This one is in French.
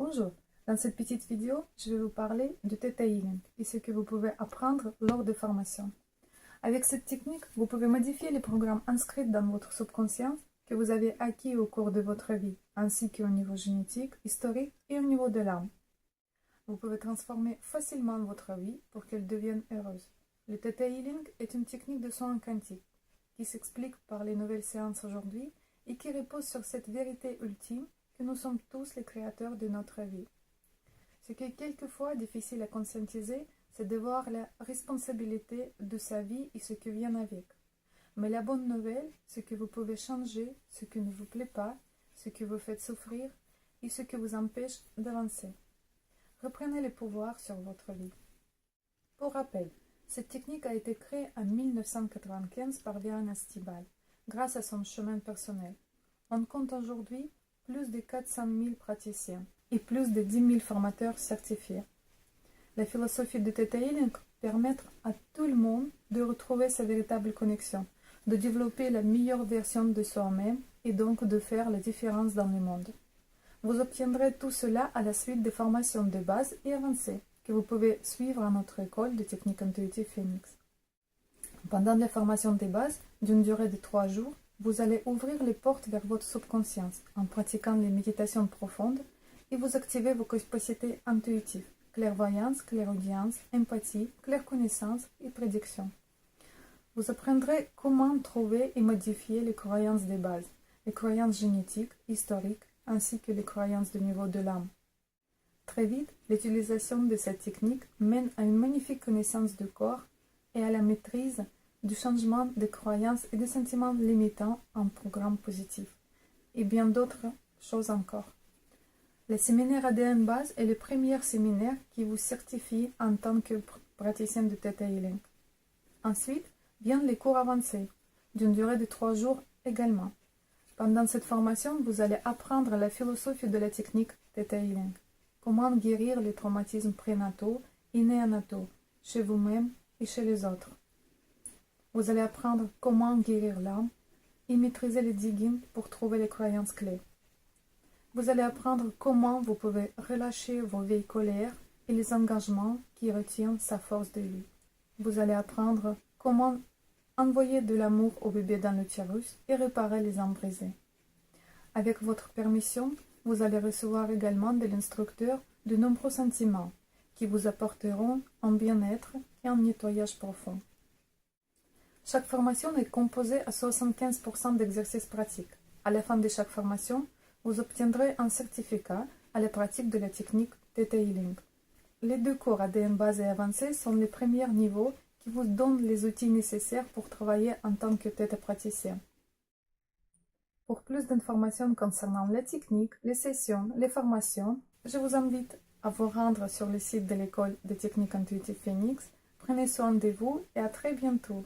Bonjour, dans cette petite vidéo, je vais vous parler du Theta Healing et ce que vous pouvez apprendre lors de formations. Avec cette technique, vous pouvez modifier les programmes inscrits dans votre subconscient que vous avez acquis au cours de votre vie, ainsi qu'au niveau génétique, historique et au niveau de l'âme. Vous pouvez transformer facilement votre vie pour qu'elle devienne heureuse. Le Theta Healing est une technique de soins quantiques qui s'explique par les nouvelles séances aujourd'hui et qui repose sur cette vérité ultime que nous sommes tous les créateurs de notre vie. Ce qui est quelquefois difficile à conscientiser, c'est de voir la responsabilité de sa vie et ce qui vient avec. Mais la bonne nouvelle, c'est que vous pouvez changer ce qui ne vous plaît pas, ce qui vous fait souffrir et ce qui vous empêche d'avancer. Reprenez le pouvoir sur votre vie. Pour rappel, cette technique a été créée en 1995 par Viana Stibal, grâce à son chemin personnel. On compte aujourd'hui plus de 400 000 praticiens et plus de 10 000 formateurs certifiés. La philosophie de Theta Healing permet à tout le monde de retrouver sa véritable connexion, de développer la meilleure version de soi-même et donc de faire la différence dans le monde. Vous obtiendrez tout cela à la suite des formations de base et avancées que vous pouvez suivre à notre école de technique intuitive Phoenix. Pendant les formations de base, d'une durée de 3 jours, vous allez ouvrir les portes vers votre subconscience en pratiquant les méditations profondes et vous activez vos capacités intuitives, clairvoyance, clairaudience, empathie, clairconnaissance et prédiction. Vous apprendrez comment trouver et modifier les croyances de base, les croyances génétiques, historiques, ainsi que les croyances de niveau de l'âme. Très vite, l'utilisation de cette technique mène à une magnifique connaissance du corps et à la maîtrise du changement des croyances et des sentiments limitants en programme positif, et bien d'autres choses encore. Le séminaire ADN Base est le premier séminaire qui vous certifie en tant que praticien de Theta Healing. Ensuite, viennent les cours avancés, d'une durée de 3 jours également. Pendant cette formation, vous allez apprendre la philosophie de la technique Theta Healing. Comment guérir les traumatismes prénataux et néonataux, chez vous-même et chez les autres. Vous allez apprendre comment guérir l'âme et maîtriser les diggings pour trouver les croyances clés. Vous allez apprendre comment vous pouvez relâcher vos vieilles colères et les engagements qui retiennent sa force de vie. Vous allez apprendre comment envoyer de l'amour au bébé dans l'utérus et réparer les âmes brisées. Avec votre permission, vous allez recevoir également de l'instructeur de nombreux sentiments qui vous apporteront un bien-être et un nettoyage profond. Chaque formation est composée à 75% d'exercices pratiques. À la fin de chaque formation, vous obtiendrez un certificat à la pratique de la technique Theta Healing. Les 2 cours ADN base et avancé sont les premiers niveaux qui vous donnent les outils nécessaires pour travailler en tant que Theta praticien. Pour plus d'informations concernant la technique, les sessions, les formations, je vous invite à vous rendre sur le site de l'école de technique intuitive Phoenix. Prenez soin de vous et à très bientôt.